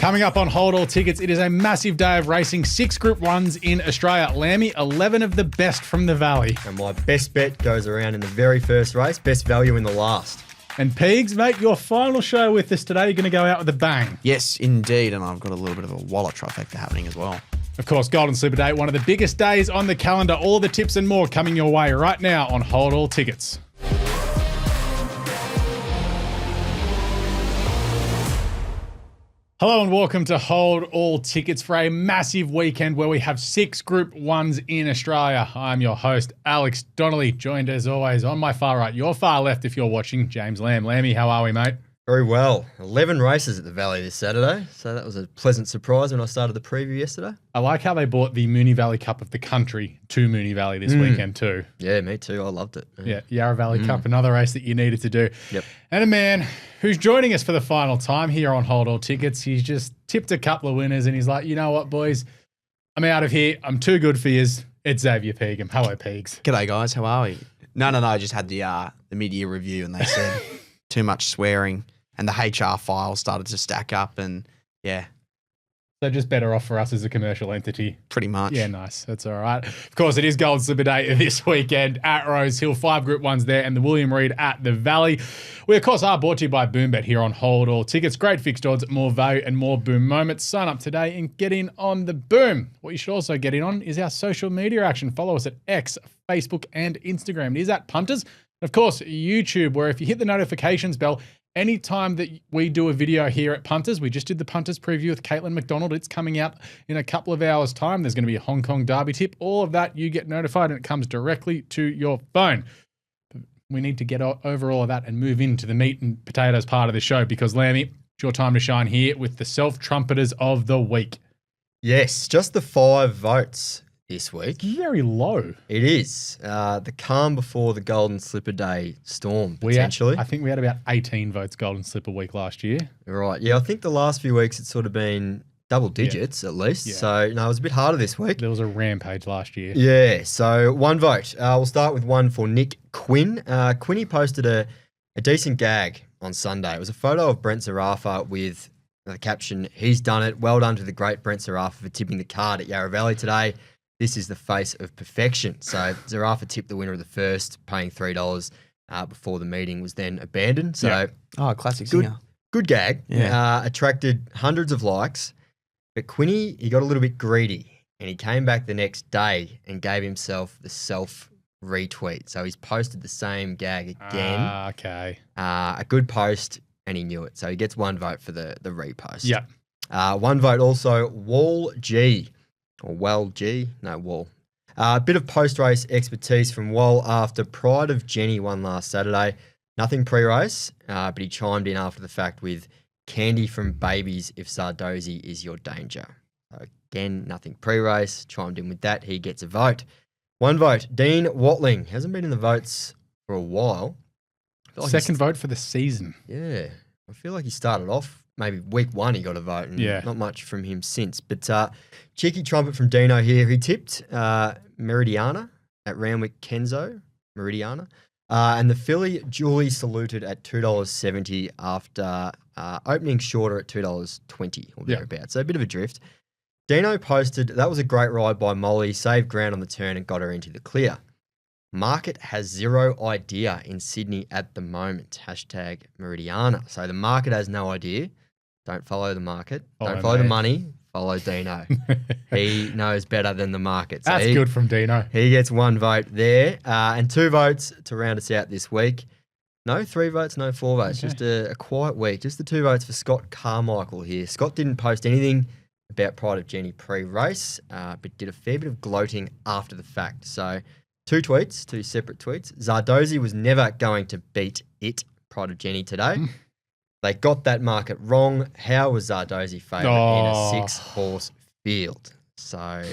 Coming up on Hold All Tickets, it is a massive day of racing. 6 Group 1s in Australia. Lammy, 11 of the best from the Valley. And my best bet goes around in the very first race, best value in the last. And Pegs, mate, your final show with us today. You're going to go out with a bang. Yes, indeed. And I've got a little bit of a wallet trifecta happening as well. Of course, Golden Slipper Day, one of the biggest days on the calendar. All the tips and more coming your way right now on Hold All Tickets. Hello and welcome to Hold All Tickets for a massive weekend where we have 6 Group 1s in Australia. I'm your host, Alex Donnelly, joined as always on my far right, your far left if you're watching, James Lamb. Lammy, how are we, mate? Very well. 11 races at the Valley this Saturday, so that was a pleasant surprise when I started the preview yesterday. I like how they brought the Moonee Valley Cup of the country to Moonee Valley this weekend too. Yeah, me too. I loved it. Yeah, Yarra Valley Cup, another race that you needed to do. Yep. And a man who's joining us for the final time here on Hold All Tickets. He's just tipped a couple of winners and he's like, you know what, boys? I'm out of here. I'm too good for yous. It's Xavier Pegum. Hello, Pegs. G'day, guys. How are we? No. I just had the mid-year review and they said too much swearing and the HR file started to stack up and, yeah. So just better off for us as a commercial entity. Pretty much. Yeah, nice. That's all right. Of course, it is Golden Slipper Day this weekend at Rosehill. 5 Group 1s there and the William Reid at the Valley. We, of course, are brought to you by BoomBet here on Hold All Tickets. Great fixed odds, more value and more boom moments. Sign up today and get in on the boom. What you should also get in on is our social media action. Follow us at X, Facebook and Instagram. It is at Punters. And, of course, YouTube, where if you hit the notifications bell, anytime that we do a video here at Punters, we just did the Punters preview with Caitlin McDonald. It's coming out in a couple of hours' time. There's going to be a Hong Kong Derby tip. All of that, you get notified and it comes directly to your phone. But we need to get over all of that and move into the meat and potatoes part of the show because, Lammy, it's your time to shine here with the Self-Trumpeters of the week. Yes, just the 5 votes this week. Very low. It is. The calm before the Golden Slipper Day storm, potentially. I think we had about 18 votes Golden Slipper week last year. Right. Yeah, I think the last few weeks it's sort of been double digits at least. Yeah. So, no, it was a bit harder this week. There was a rampage last year. Yeah, so 1 vote. We'll start with one for Nick Quinn. Quinny posted a decent gag on Sunday. It was a photo of Brent Zarafa with the caption, "He's done it. Well done to the great Brent Zarafa for tipping the card at Yarra Valley today. This is the face of perfection." So Zarafa tipped the winner of the first, paying $3 before the meeting was then abandoned. So classic singer. Good gag. Yeah. Attracted hundreds of likes. But Quinny, he got a little bit greedy and he came back the next day and gave himself the self-retweet. So he's posted the same gag again. Okay. A good post and he knew it. So he gets 1 vote for the repost. Yeah. 1 vote also, Wall G. Or Well G, no, Wall. A bit of post-race expertise from Wall after Pride of Jenny won last Saturday. Nothing pre-race, but he chimed in after the fact with candy from babies if Zardozi is your danger. So again, nothing pre-race, chimed in with that. He gets a vote. 1 vote, Dean Watling. Hasn't been in the votes for a while. Like second vote for the season. Yeah. I feel like he started off maybe week 1 he got a vote and not much from him since. But cheeky trumpet from Dino here. He tipped Meridiana at Ranvet Kenzo, Meridiana. And the filly duly saluted at $2.70 after opening shorter at $2.20 or thereabouts. So a bit of a drift. Dino posted, that was a great ride by Molly, saved ground on the turn and got her into the clear. Market has zero idea in Sydney at the moment. Hashtag Meridiana. So the market has no idea. Don't follow the market. Don't follow the money. Follow Dino. He knows better than the market. So That's good from Dino. He gets 1 vote there and 2 votes to round us out this week. No 3 votes, no 4 votes. Okay. Just a quiet week. Just the 2 votes for Scott Carmichael here. Scott didn't post anything about Pride of Jenny pre-race, but did a fair bit of gloating after the fact. So 2 tweets, 2 separate tweets. Zardozi was never going to beat it, Pride of Jenny, today. They got that market wrong. How was Zardozi favourite in a 6-horse field? So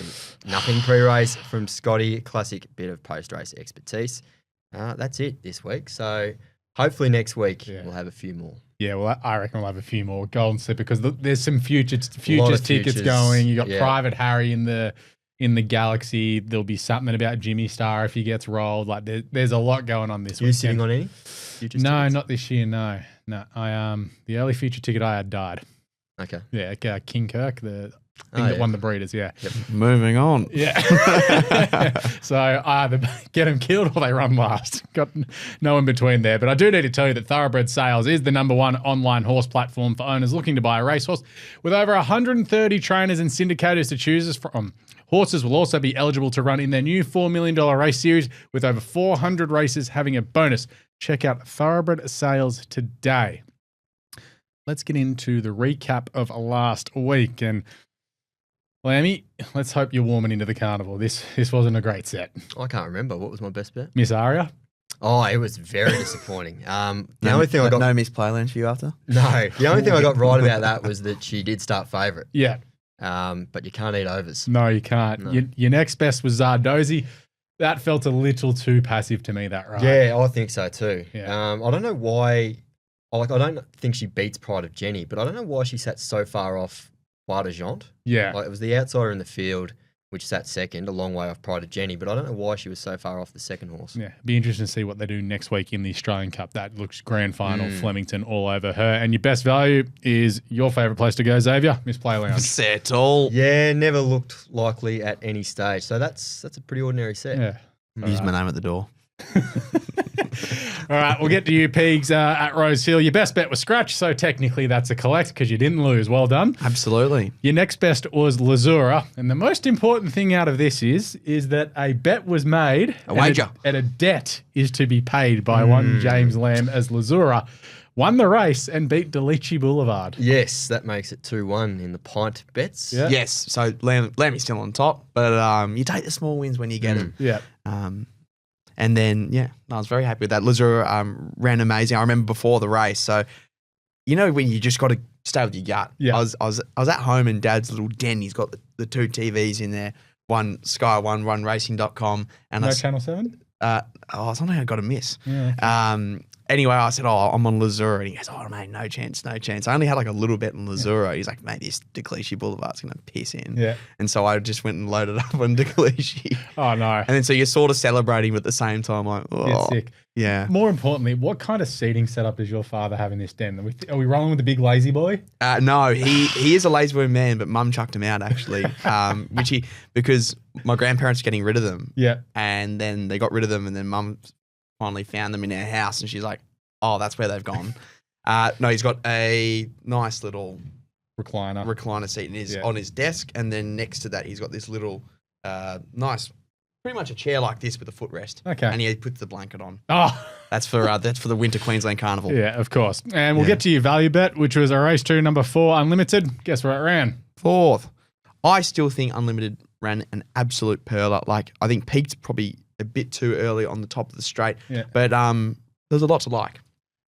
nothing pre-race from Scotty. Classic bit of post-race expertise. That's it this week. So hopefully next week we'll have a few more. Yeah, well, I reckon we'll have a few more Golden Slipper because there's some futures tickets going. You got Private Harry in the Galaxy. There'll be something about Jimmy Star if he gets rolled. Like there's a lot going on this week. You sitting on any? No, not this year. No. I the early future ticket I had died. Okay. Yeah, King Kirk, the thing that won the Breeders, yeah. Yep. Moving on. Yeah. So either get them killed or they run last. Got no in between there. But I do need to tell you that Thoroughbred Sales is the #1 online horse platform for owners looking to buy a racehorse. With over 130 trainers and syndicators to choose from, horses will also be eligible to run in their new $4 million race series with over 400 races having a bonus. Check out Thoroughbred Sales today. Let's get into the recap of last week. And Lammy, let's hope you're warming into the carnival. This wasn't a great set. I can't remember. What was my best bet? Miss Aria? Oh, it was very disappointing. The only thing I got... No Miss Playland for you after? No. The only thing I got right about that was that she did start favourite. Yeah. But you can't eat overs. No, you can't. No. Your next best was Zardozi. That felt a little too passive to me, that right? Yeah, I think so too. Yeah. I don't know why... I don't think she beats Pride of Jenny, but I don't know why she sat so far off Pride of Jante. Yeah. Like, it was the outsider in the field, which sat second, a long way off Pride of Jenny, but I don't know why she was so far off the second horse. Yeah, be interesting to see what they do next week in the Australian Cup. That looks grand final, Flemington all over her. And your best value is your favourite place to go, Xavier, Miss Play Lounge. Settle. Yeah, never looked likely at any stage. So that's a pretty ordinary set. Yeah. Use my name at the door. All right, we'll get to you, Pegs, at Rosehill. Your best bet was scratch, so technically that's a collect because you didn't lose. Well done. Absolutely. Your next best was Lazura, and the most important thing out of this is that a bet was made. A wager. And a debt is to be paid by one James Lamb as Lazura won the race and beat Delici Boulevard. Yes, that makes it 2-1 in the pint bets. Yeah. Yes, so Lammy's still on top, but you take the small wins when you get them. Yeah. And then, I was very happy with that. Lazura ran amazing. I remember before the race. So, you know, when you just got to stay with your gut. Yeah. I was at home in Dad's little den. He's got the two TVs in there, one Sky, one racing.com. And No Channel 7? Something I got to miss. Yeah. Anyway, I said, I'm on Lazura. And he goes, mate, no chance. I only had like a little bet on Lazura. He's like, mate, this Delici Boulevard's going to piss in. Yeah. And so I just went and loaded up on Delici. Oh, no. And then so you're sort of celebrating, but at the same time, like, Get sick. Yeah. More importantly, what kind of seating setup does your father have in this den? Are we rolling with the big lazy boy? No, he is a lazy boy man, but Mum chucked him out actually, because my grandparents were getting rid of them. Yeah. And then they got rid of them, and then Mum finally found them in our house, and she's like, "Oh, that's where they've gone." No, he's got a nice little recliner seat on his desk, and then next to that, he's got this little nice. Pretty much a chair like this with a footrest. Okay. And he puts the blanket on. Oh. That's for the Winter Queensland Carnival. Yeah, of course. And we'll get to your value bet, which was a race 2, number 4, Unlimited. Guess where it ran? 4th. I still think Unlimited ran an absolute perler. Like, I think peaked probably a bit too early on the top of the straight. Yeah. But there's a lot to like.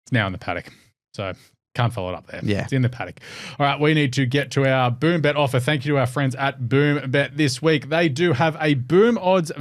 It's now in the paddock. So can't follow it up there. Yeah. It's in the paddock. All right, we need to get to our Boom Bet offer. Thank you to our friends at Boom Bet this week. They do have a Boom Odds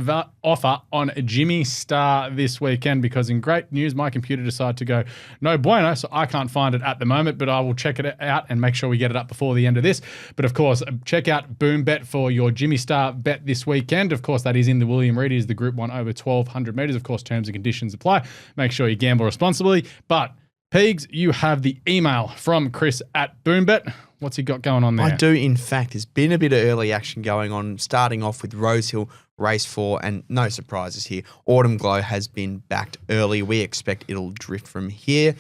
offer on Jimmy Star this weekend because in great news, my computer decided to go no bueno, so I can't find it at the moment, but I will check it out and make sure we get it up before the end of this. But of course, check out Boom Bet for your Jimmy Star bet this weekend. Of course, that is in the William Reid. It is the Group 1 over 1,200 metres. Of course, terms and conditions apply. Make sure you gamble responsibly. But Pegs, you have the email from Chris at BoomBet. What's he got going on there? I do, in fact. There's been a bit of early action going on, starting off with Rosehill Race 4, and no surprises here. Autumn Glow has been backed early. We expect it'll drift from here.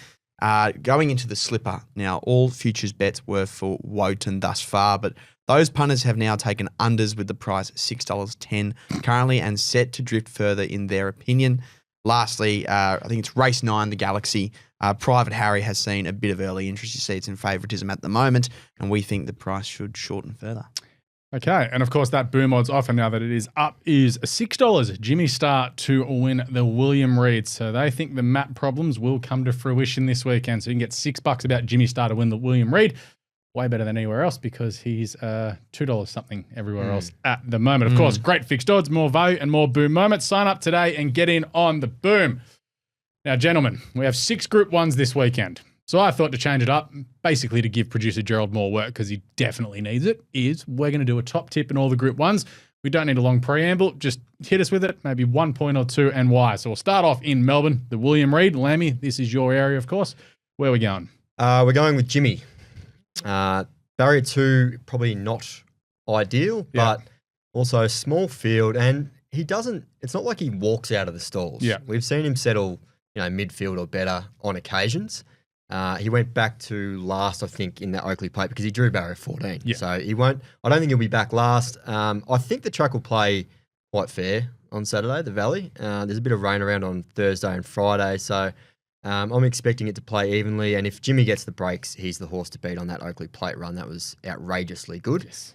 Going into the slipper. Now, all futures bets were for Wotan thus far, but those punters have now taken unders with the price $6.10 currently and set to drift further in their opinion. Lastly, I think it's race 9, the Galaxy. Private Harry has seen a bit of early interest. You see it's in favouritism at the moment, and we think the price should shorten further. Okay, and of course that Boom Odds offer now that it is up is $6 Jimmy Star to win the William Reid. So they think the map problems will come to fruition this weekend. So you can get $6 about Jimmy Star to win the William Reid. Way better than anywhere else because he's $2 something everywhere else at the moment. Of course, great fixed odds, more value and more Boom moments. Sign up today and get in on the Boom. Now, gentlemen, we have 6 Group 1s this weekend. So I thought to change it up, basically to give producer Gerald more work because he definitely needs it, is we're going to do a top tip in all the Group 1s. We don't need a long preamble. Just hit us with it, maybe 1 point or 2 and why. So we'll start off in Melbourne, the William Reid. Lammy, this is your area, of course. Where are we going? We're going with Jimmy. Back Barrier 2, probably not ideal, but also a small field. And it's not like he walks out of the stalls. Yeah. We've seen him settle, midfield or better on occasions. He went back to last, I think, in that Oakley Plate because he drew barrier 14. Yeah. So I don't think he'll be back last. I think the track will play quite fair on Saturday, the Valley. There's a bit of rain around on Thursday and Friday. So I'm expecting it to play evenly. And if Jimmy gets the breaks, he's the horse to beat on that Oakley Plate run. That was outrageously good. Yes.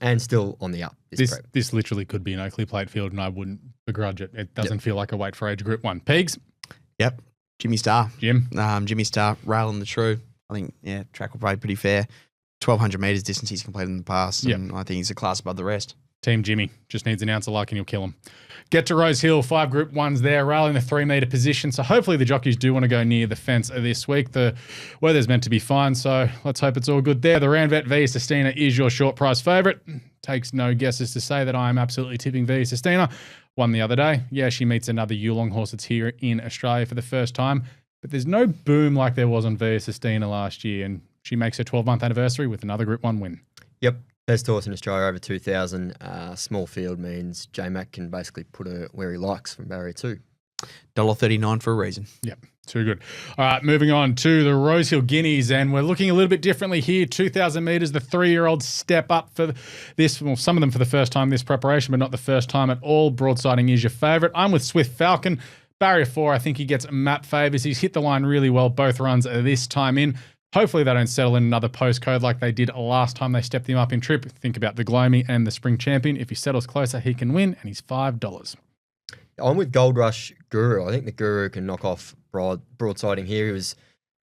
And still on the up. This literally could be an Oakley Plate field, and I wouldn't begrudge it. It doesn't feel like a weight for age Group 1. Pegs? Yep. Jimmy Star. Jim? Jimmy Star, railing the true. I think, track will play pretty fair. 1,200 metres distance he's completed in the past, and I think he's a class above the rest. Team Jimmy just needs an ounce of luck and you'll kill him. Get to Rosehill, 5 Group 1s there, railing the 3 metre position. So hopefully the jockeys do want to go near the fence this week. The weather's meant to be fine, so let's hope it's all good there. The Ranvet Via Sistina is your short price favourite. Takes no guesses to say that I am absolutely tipping Via Sistina. Won the other day. Yeah, she meets another Yulong horse that's here in Australia for the first time. But there's no boom like there was on Via Sistina last year, and she makes her 12-month anniversary with another Group 1 win. Yep. Best horse in Australia, over 2,000. Small field means J-Mac can basically put her where he likes from barrier 2. $1.39 for a reason. Yep, too good. All right, moving on to the Rosehill Guineas, and we're looking a little bit differently here. 2,000 metres, the 3-year-olds step up for this. Well, some of them for the first time this preparation, but not the first time at all. Broadsiding is your favourite. I'm with Swift Falcon. Barrier 4, I think he gets map favours. He's hit the line really well both runs this time in. Hopefully they don't settle in another postcode like they did last time they stepped him up in trip. Think about the Gloamy and the Spring Champion. If he settles closer, he can win, and he's $5. I'm with Gold Rush Guru. I think the Guru can knock off broadsiding here. He was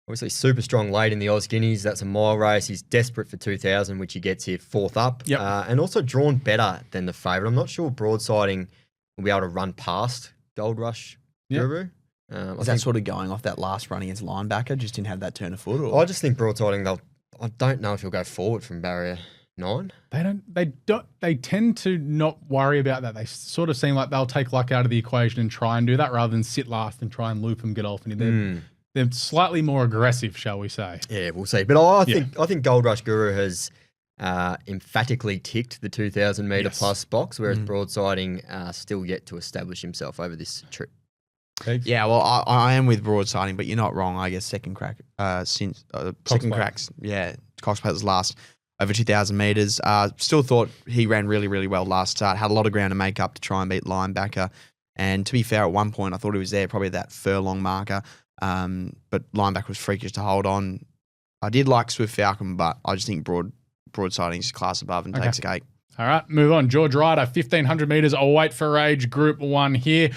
obviously super strong late in the Oz Guineas. That's a mile race. He's desperate for 2,000, which he gets here 4th up. Yep. And also drawn better than the favourite. I'm not sure broadsiding will be able to run past Gold Rush Guru. Is that sort of going off that last run against Linebacker? Just didn't have that turn of foot? Or? I just think broadsiding, I don't know if he'll go forward from barrier 9. They tend to not worry about that. They sort of seem like they'll take luck out of the equation and try and do that rather than sit last and try and loop him, get off. And they're slightly more aggressive, shall we say. Yeah, we'll see. But I think Gold Rush Guru has emphatically ticked the 2,000 metre plus box, whereas broadsiding still yet to establish himself over this trip. Yeah, well, I am with broadsiding, but you're not wrong. I guess second cracks. Yeah, Cox Plate last over 2,000 metres. Still thought he ran really, really well last start. Had a lot of ground to make up to try and beat Linebacker. And to be fair, at one point I thought he was there, probably that furlong marker. But Linebacker was freakish to hold on. I did like Swift Falcon, but I just think broadsiding is class above and takes a cake. All right, move on. George Ryder, 1,500 metres, a weight for age, Group 1 here.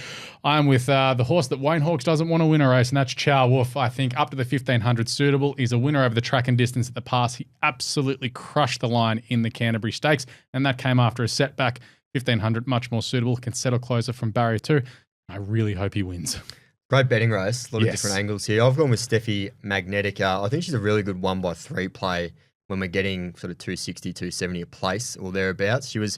I'm with the horse that Wayne Hawkes doesn't want to win a race, and that's Chow Wolf. I think up to the 1,500 suitable. He's a winner over the track and distance at the pass. He absolutely crushed the line in the Canterbury Stakes, and that came after a setback. 1,500, much more suitable, can settle closer from barrier 2. I really hope he wins. Great betting race. A lot of different angles here. I've gone with Steffi Magnetica. I think she's a really good 1x3 play when we're getting sort of 260, 270 a place or thereabouts. She was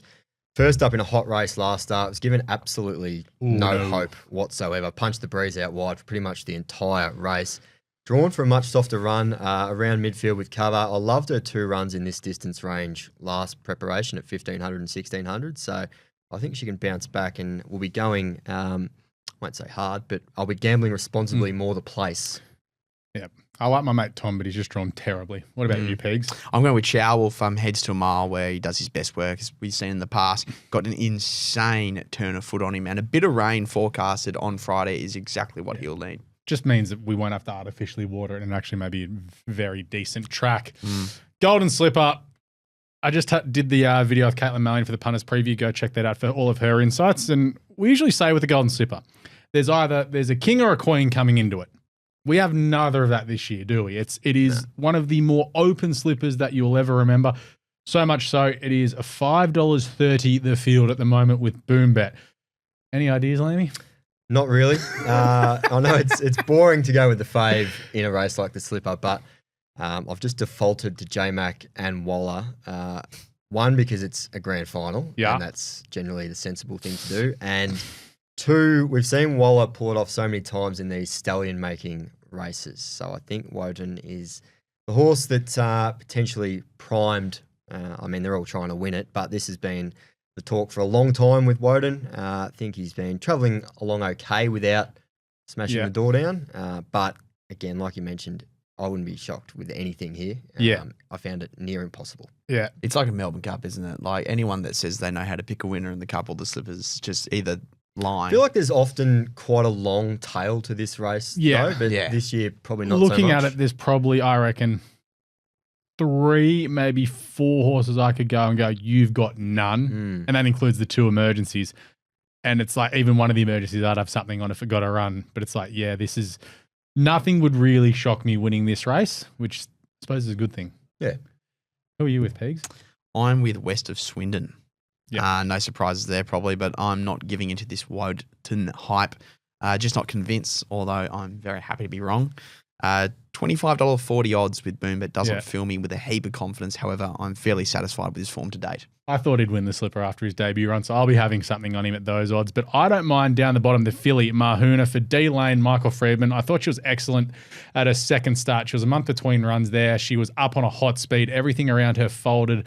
first up in a hot race last start. Was given absolutely no hope whatsoever. Punched the breeze out wide for pretty much the entire race. Drawn for a much softer run around midfield with cover. I loved her 2 runs in this distance range last preparation at 1,500 and 1,600. So I think she can bounce back and we'll be going, I won't say hard, but I'll be gambling responsibly more the place. Yep. I like my mate Tom, but he's just drawn terribly. What about you, Pegs? I'm going with Chow Wolf, heads to a mile where he does his best work, as we've seen in the past. Got an insane turn of foot on him, and a bit of rain forecasted on Friday is exactly what he'll need. Just means that we won't have to artificially water it and actually maybe a very decent track. Golden Slipper. I just did the video of Caitlin Mallion for the Punters preview. Go check that out for all of her insights. And we usually say with the Golden Slipper, there's a king or a queen coming into it. We have neither of that this year, do we? It is one of the more open slippers that you'll ever remember. So much so, it is a $5.30 the field at the moment with Boom Bet. Any ideas, Lamey? Not really. I know it's boring to go with the fave in a race like the Slipper, but I've just defaulted to J-Mac and Waller. One, because it's a grand final, and that's generally the sensible thing to do. And 2, we've seen Waller pull it off so many times in these stallion-making races. So I think Woden is The horse that's potentially primed, they're all trying to win it, but this has been the talk for a long time with Woden. I think he's been travelling along okay without smashing the door down. But again, like you mentioned, I wouldn't be shocked with anything here. I found it near impossible. Yeah. It's like a Melbourne Cup, isn't it? Like anyone that says they know how to pick a winner in the Cup or the Slippers just either lying. I feel like there's often quite a long tail to this race, though, but this year probably not so much. Looking at it, there's probably, I reckon, 3, maybe 4 horses I could go and go, you've got none. And that includes the 2 emergencies. And it's like, even one of the emergencies, I'd have something on if it got a run. But it's like, this is, nothing would really shock me winning this race, which I suppose is a good thing. Yeah. Who are you with, Pegs? I'm with West of Swindon. Yeah. No surprises there probably, but I'm not giving into this Woden hype. Just not convinced, although I'm very happy to be wrong. $25.40 odds with Boombet doesn't fill me with a heap of confidence. However, I'm fairly satisfied with his form to date. I thought he'd win the Slipper after his debut run, so I'll be having something on him at those odds. But I don't mind down the bottom, the filly, Mahuna for D Lane, Michael Friedman. I thought she was excellent at her second start. She was a month between runs there. She was up on a hot speed. Everything around her folded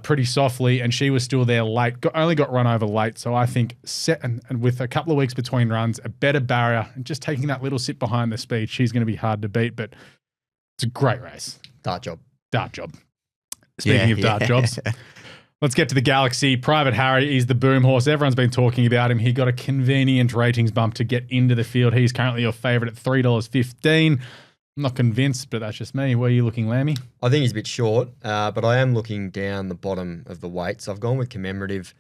pretty softly, and she was still there late. Only got run over late, so I think and with a couple of weeks between runs, a better barrier, and just taking that little sit behind the speed, she's going to be hard to beat, but it's a great race. Dart job. Speaking of dart jobs, let's get to the Galaxy. Private Harry, he's the boom horse. Everyone's been talking about him. He got a convenient ratings bump to get into the field. He's currently your favourite at $3.15. I'm not convinced, but that's just me. Where are you looking, Lammy? I think he's a bit short, but I am looking down the bottom of the weights. I've gone with Commemorative.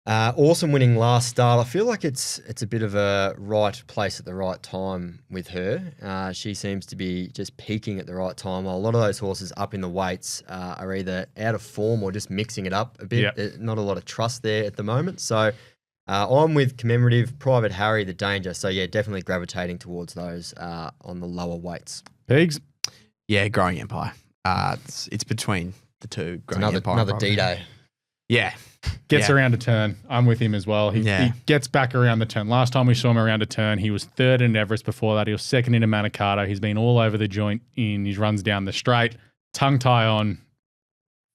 Awesome winning last start. I feel like it's a bit of a right place at the right time with her. She seems to be just peaking at the right time. While a lot of those horses up in the weights are either out of form or just mixing it up a bit. Yep. There's not a lot of trust there at the moment. So I'm with Commemorative, Private Harry, the Danger. So definitely gravitating towards those on the lower weights. Pigs? Yeah, Growing Empire. It's between the two. Another D-Day. Yeah. Gets around a turn. I'm with him as well. He gets back around the turn. Last time we saw him around a turn, he was third in Everest. Before that, he was second in Manikato. He's been all over the joint in his runs down the straight. Tongue tie on.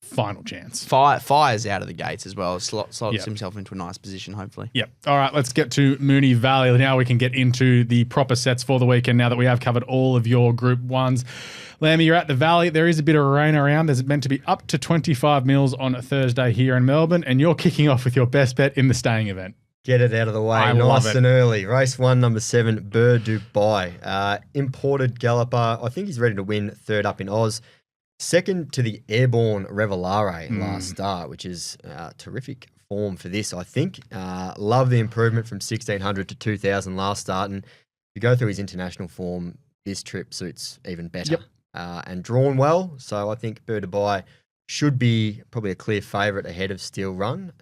Final chance. Fires out of the gates as well. Slots himself into a nice position, hopefully. Yep. All right, let's get to Moonee Valley. Now we can get into the proper sets for the weekend now that we have covered all of your Group 1s. Lammy, you're at the Valley. There is a bit of rain around. There's meant to be up to 25 mils on Thursday here in Melbourne, and you're kicking off with your best bet in the staying event. Get it out of the way. Nice and early. Race 1, number 7, Bird Dubai. Imported galloper. I think he's ready to win, third up in Oz. Second to the Airborne Revelare last start, which is terrific form for this, I think. Love the improvement from 1,600 to 2,000 last start. And if you go through his international form, this trip suits even better. Yep. And drawn well. So I think Bird Dubai should be probably a clear favourite ahead of Steel Run,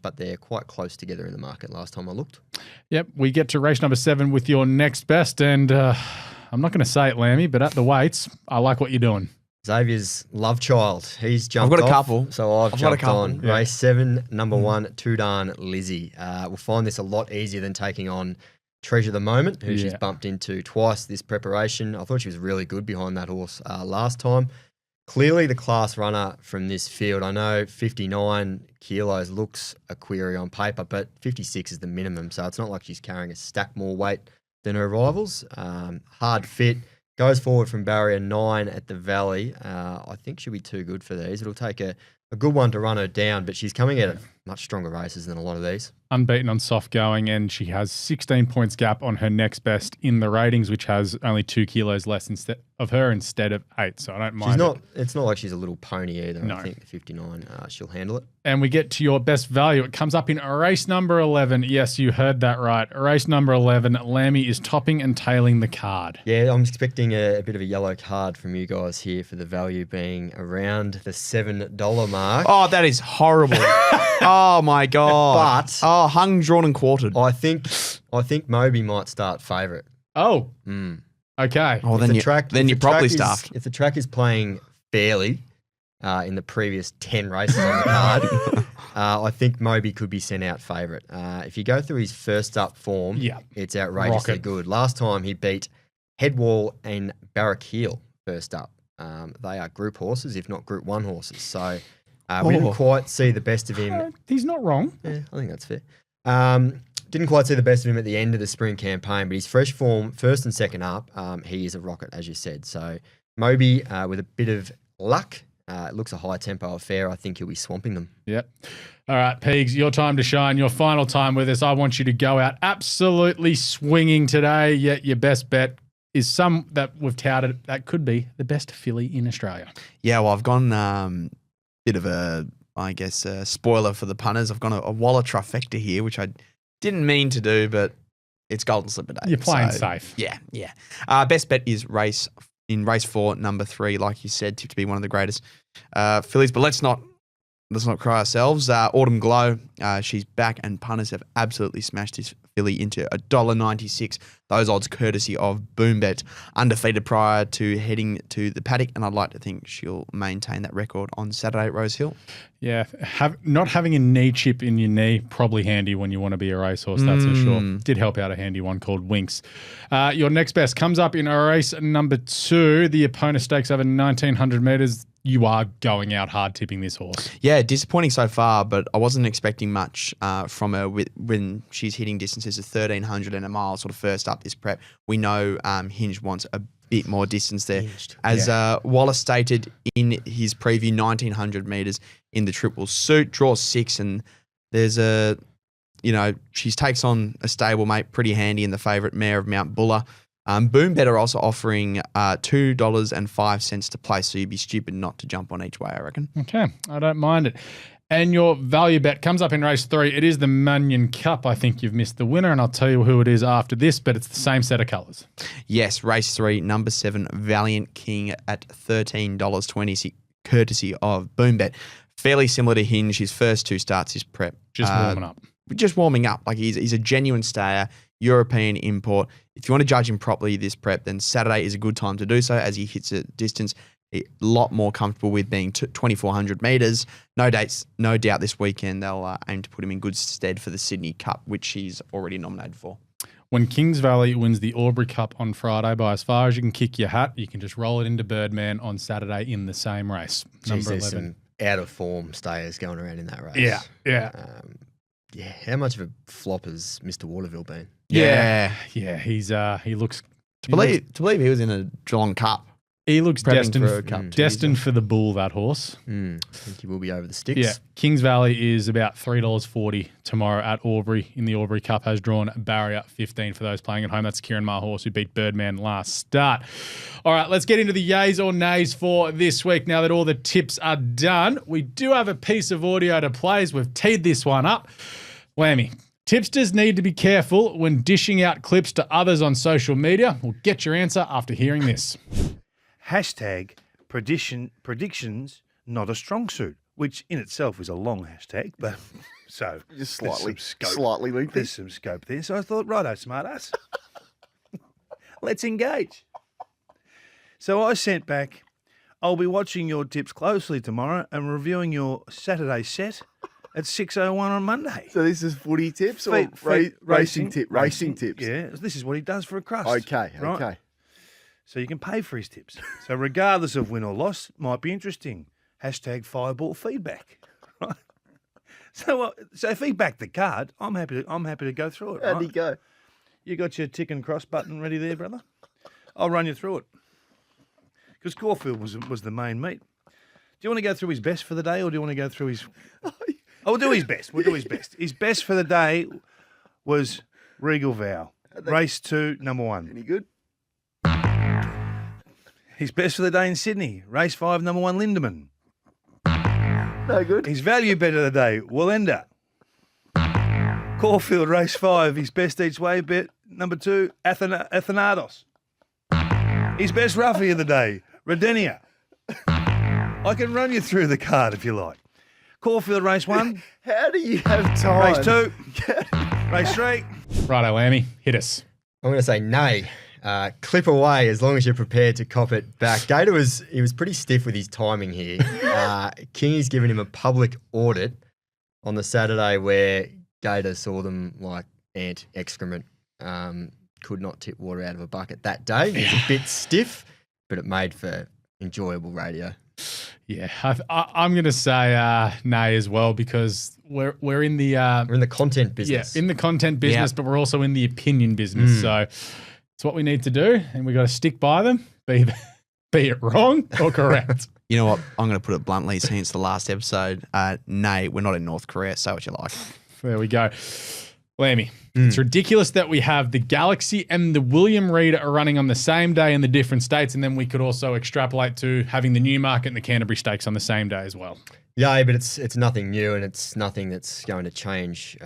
but they're quite close together in the market last time I looked. Yep, we get to race number 7 with your next best, and I'm not going to say it, Lammy, but at the weights, I like what you're doing. Xavier's love child. He's jumped I've got a off, couple. So I've jumped on. Yeah. Race 7, number 1, Tudan Lizzie. We'll find this a lot easier than taking on Treasure the Moment, who she's bumped into twice this preparation. I thought she was really good behind that horse last time. Clearly the class runner from this field. I know 59 kilos looks a query on paper, but 56 is the minimum, so it's not like she's carrying a stack more weight than her rivals. Hard fit. Goes forward from barrier 9 at the Valley. I think she'll be too good for these. It'll take a good one to run her down, but she's coming out of much stronger races than a lot of these. Unbeaten on soft going, and she has 16 points gap on her next best in the ratings, which has only 2 kilos less instead of 8. So I don't mind. It's not like she's a little pony either. No. I think the 59, she'll handle it. And we get to your best value. It comes up in race number 11. Yes, you heard that right. Race number 11. Lammy is topping and tailing the card. Yeah, I'm expecting a bit of a yellow card from you guys here for the value being around the $7 mark. Oh, that is horrible. Oh my God. But hung, drawn and quartered. I think Moby might start favourite. Oh. Okay. Oh, then you're probably stuffed. If the track is playing fairly in the previous 10 races on the card, I think Moby could be sent out favourite. If you go through his first up form, it's outrageously good. Last time he beat Headwall and Barrack Heel first up. They are Group horses, if not Group 1 horses. So we didn't quite see the best of him. He's not wrong. Yeah, I think that's fair. Didn't quite see the best of him at the end of the spring campaign, but his fresh form, first and second up, he is a rocket, as you said. So Moby, with a bit of luck, it looks a high tempo affair. I think he'll be swamping them. Yep. All right, Pegs, your time to shine. Your final time with us. I want you to go out absolutely swinging today. Yet your best bet is some that we've touted that could be the best filly in Australia. Yeah, well, I've gone bit of a, I guess, a spoiler for the punters. I've gone a Waller trifecta here, which I didn't mean to do, but it's Golden Slipper Day. You're playing safe. Yeah. Best bet is race 4, number 3, like you said, tipped to be one of the greatest fillies. But let's not cry ourselves. Autumn Glow, she's back, and punters have absolutely smashed this filly into $1.96. Those odds courtesy of Boombet, undefeated prior to heading to the paddock, and I'd like to think she'll maintain that record on Saturday at Rosehill. Yeah, not having a knee chip in your knee, probably handy when you want to be a racehorse, that's for sure. Did help out a handy one called Winks. Your next best comes up in race number 2, the Opponent Stakes over 1,900 metres. You are going out hard tipping this horse. Yeah, disappointing so far, but I wasn't expecting much from her when she's hitting distances of 1,300 and a mile sort of first up this prep. We know Hinge wants a bit more distance there. As Wallace stated in his preview, 1,900 metres in the triple suit, draws 6, and there's she takes on a stablemate pretty handy in the favourite mare of Mount Buller. Boombet are also offering $2.05 to play, so you'd be stupid not to jump on each way, I reckon. Okay, I don't mind it. And your value bet comes up in race 3. It is the Munyon Cup. I think you've missed the winner, and I'll tell you who it is after this, but it's the same set of colours. Yes, race 3, number 7, Valiant King at $13.20, courtesy of Boombet. Fairly similar to Hinge, his first 2 starts his prep. Just warming up. Just warming up. Like he's a genuine stayer, European import. If you want to judge him properly this prep, then Saturday is a good time to do so as he hits a distance a lot more comfortable with, being 2,400 metres. No doubt this weekend they'll aim to put him in good stead for the Sydney Cup, which he's already nominated for. When Kings Valley wins the Albury Cup on Friday by as far as you can kick your hat, you can just roll it into Birdman on Saturday in the same race. Number 11. Some out of form stayers going around in that race. Yeah. How much of a flop has Mr. Waterville been? Yeah. He looks to believe he was in a Geelong Cup. He looks destined for a cup destined for the bull, that horse. I think he will be over the sticks. Yeah. Kings Valley is about $3.40 tomorrow at Albury in the Albury Cup. Has drawn barrier 15 for those playing at home. That's Kieran Maher horse who beat Birdman last start. All right, let's get into the yays or nays for this week now that all the tips are done. We do have a piece of audio to play as we've teed this one up. Whammy. Tipsters need to be careful when dishing out clips to others on social media. We'll get your answer after hearing this. Hashtag predictions not a strong suit, which in itself is a long hashtag, but so just slightly lengthy. There's some scope there. So I thought, righto, smartass, let's engage. So I sent back, I'll be watching your tips closely tomorrow and reviewing your Saturday set at 6:01 on Monday. So this is footy tips or racing tips? Racing tips. Yeah, this is what he does for a crust. Okay, right? okay. So you can pay for his tips. So regardless of win or loss, might be interesting. Hashtag fireball feedback. Right? So if he backed the card, I'm happy to go through it. How'd he go? You got your tick and cross button ready there, brother? I'll run you through it. Because Caulfield was the main meat. Do you want to go through his best for the day, or do you want to go through his... We'll do his best. We'll do his best. His best for the day was Regal Vow. Race 2, number 1. Any good? His best for the day in Sydney. Race 5, number 1, Lindemann. No good. His value bet of the day, Wollenda. Caulfield, race 5. His best each way bet, number 2, Athanados. His best roughie of the day, Redenia. I can run you through the card if you like. Caulfield, race 1. How do you have time? Race 2. Race 3. Righto, Lammy, hit us. I'm going to say Neigh. Clip away as long as you're prepared to cop it back. Gator was pretty stiff with his timing here. Kingy's given him a public audit on the Saturday where Gator saw them like ant excrement. Could not tip water out of a bucket that day. It was a bit stiff, but it made for enjoyable radio. Yeah, I'm going to say Neigh as well, because we're in the We're in the content business. in the content business, but we're also in the opinion business. So it's what we need to do, and we got to stick by them, be it wrong or correct. You know what? I'm going to put it bluntly, since the last episode. Neigh, we're not in North Korea. Say what you like. There we go. Lammy, it's ridiculous that we have the Galaxy and the William Reid are running on the same day in the different states, and then we could also extrapolate to having the Newmarket and the Canterbury Stakes on the same day as well. Yeah, but it's nothing new, and it's nothing that's going to change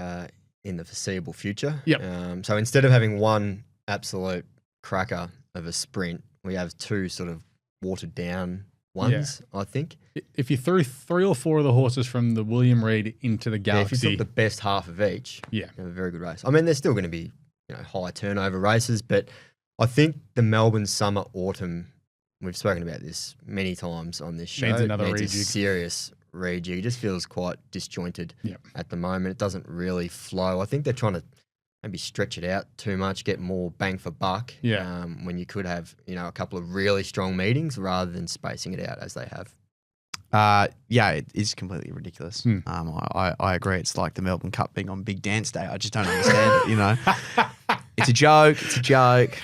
in the foreseeable future. Yep. So instead of having one absolute cracker of a sprint, we have two sort of watered down ones, I think. If you threw 3 or 4 of the horses from the William Reid into the Galaxy, if you took the best half of each, you have a very good race. I mean, there's still going to be high turnover races, but I think the Melbourne summer autumn, we've spoken about this many times on this show, needs another needs a rejig. serious rejig. It just feels quite disjointed at the moment. It doesn't really flow. I think they're trying to maybe stretch it out too much, get more bang for buck. When you could have a couple of really strong meetings rather than spacing it out as they have. It is completely ridiculous. I agree. It's like the Melbourne Cup being on Big Dance Day. I just don't understand it. It's a joke. It's a joke.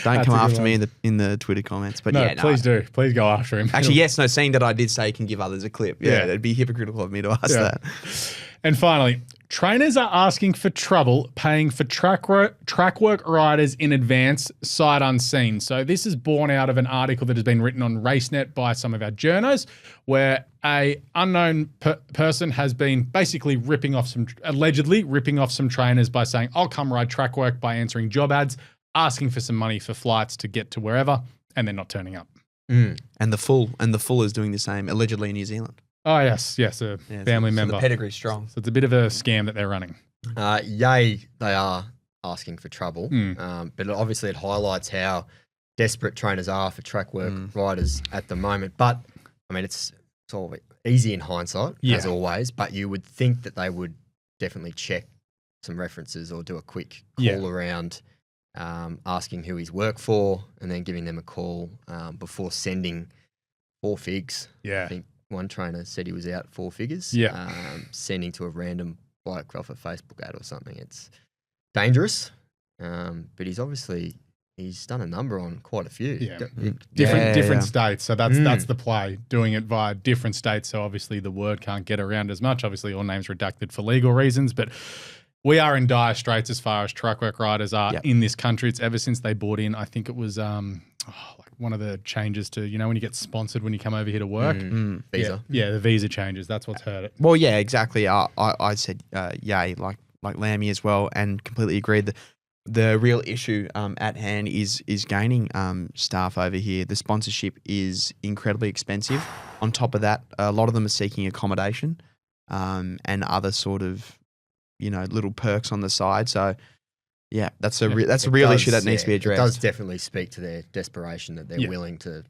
Don't come after me in the Twitter comments. But please do. Please go after him. Actually, seeing that I did say you can give others a clip. It'd be hypocritical of me to ask that. And finally, trainers are asking for trouble paying for track work riders in advance, sight unseen. So this is born out of an article that has been written on RaceNet by some of our journos, where a unknown person has been basically allegedly ripping off some trainers by saying, I'll come ride track work, by answering job ads, asking for some money for flights to get to wherever, and then not turning up. And the full is doing the same, allegedly in New Zealand. Oh, yes, a family member. So the pedigree's strong. So it's a bit of a scam that they're running. They are asking for trouble, but obviously it highlights how desperate trainers are for track work riders at the moment. But, I mean, it's all easy in hindsight, as always, but you would think that they would definitely check some references or do a quick call around, asking who he's worked for and then giving them a call before sending 4 figs. Yeah. I think one trainer said he was out 4 figures. Sending to a random bloke off a Facebook ad or something. It's dangerous, but he's done a number on quite a few. Different states. So that's the play, doing it via different states. So obviously the word can't get around as much. Obviously all names redacted for legal reasons, but we are in dire straits as far as track work riders are in this country. It's ever since they brought in, I think it was one of the changes to, when you get sponsored when you come over here to work. Visa. Yeah, the visa changes. That's what's hurt it. Well, yeah, exactly. I said yay, like Lammy as well, and completely agreed. The real issue at hand is gaining staff over here. The sponsorship is incredibly expensive. On top of that, a lot of them are seeking accommodation and other sort of, little perks on the side. So, yeah, that's a real issue that needs to be addressed. It does definitely speak to their desperation that they're willing to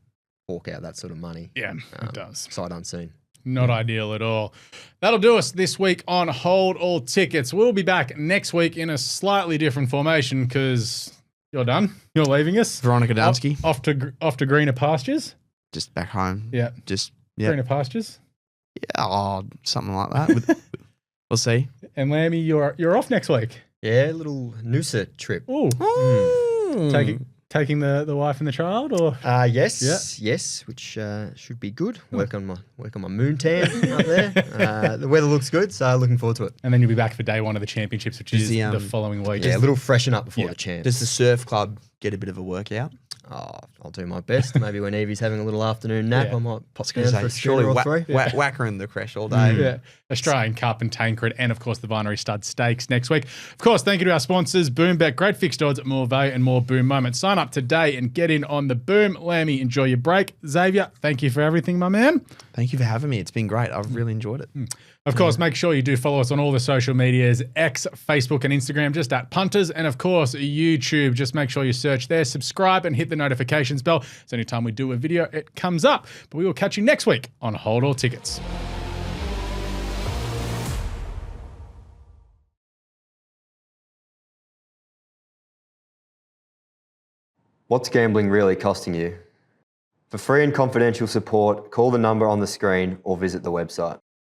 fork out that sort of money. Yeah, it does. Sight unseen. Not ideal at all. That'll do us this week on Hold All Tickets. We'll be back next week in a slightly different formation because you're done. You're leaving us. Veronica Dunsky. Off to greener pastures. Just back home. Yeah. Greener pastures. Yeah, something like that. We'll see. And Lammy, you're off next week. Yeah, a little Noosa trip. Ooh. Taking the wife and the child, or yes, which should be good. Work on my moon tan up there. The weather looks good, so looking forward to it. And then you'll be back for day 1 of the championships, which is the following week. Yeah, a little freshen up before the champs. Does the surf club get a bit of a workout? Oh, I'll do my best. Maybe when Evie's having a little afternoon nap, I might pop down for a surely or 3. Whack her in the creche all day. Yeah. Australian Cup and Tancred, and of course the Binary Stud Stakes next week. Of course, thank you to our sponsors, BoomBet. Great fixed odds at more value and more boom moments. Sign up today and get in on the boom. Lammy, enjoy your break. Xavier, thank you for everything, my man. Thank you for having me. It's been great. I've really enjoyed it. Of course, make sure you do follow us on all the social medias, X, Facebook, and Instagram, just at Punters. And of course, YouTube. Just make sure you search there, subscribe, and hit the notifications bell. So anytime we do a video, it comes up. But we will catch you next week on Hold All Tickets. What's gambling really costing you? For free and confidential support, call the number on the screen or visit the website.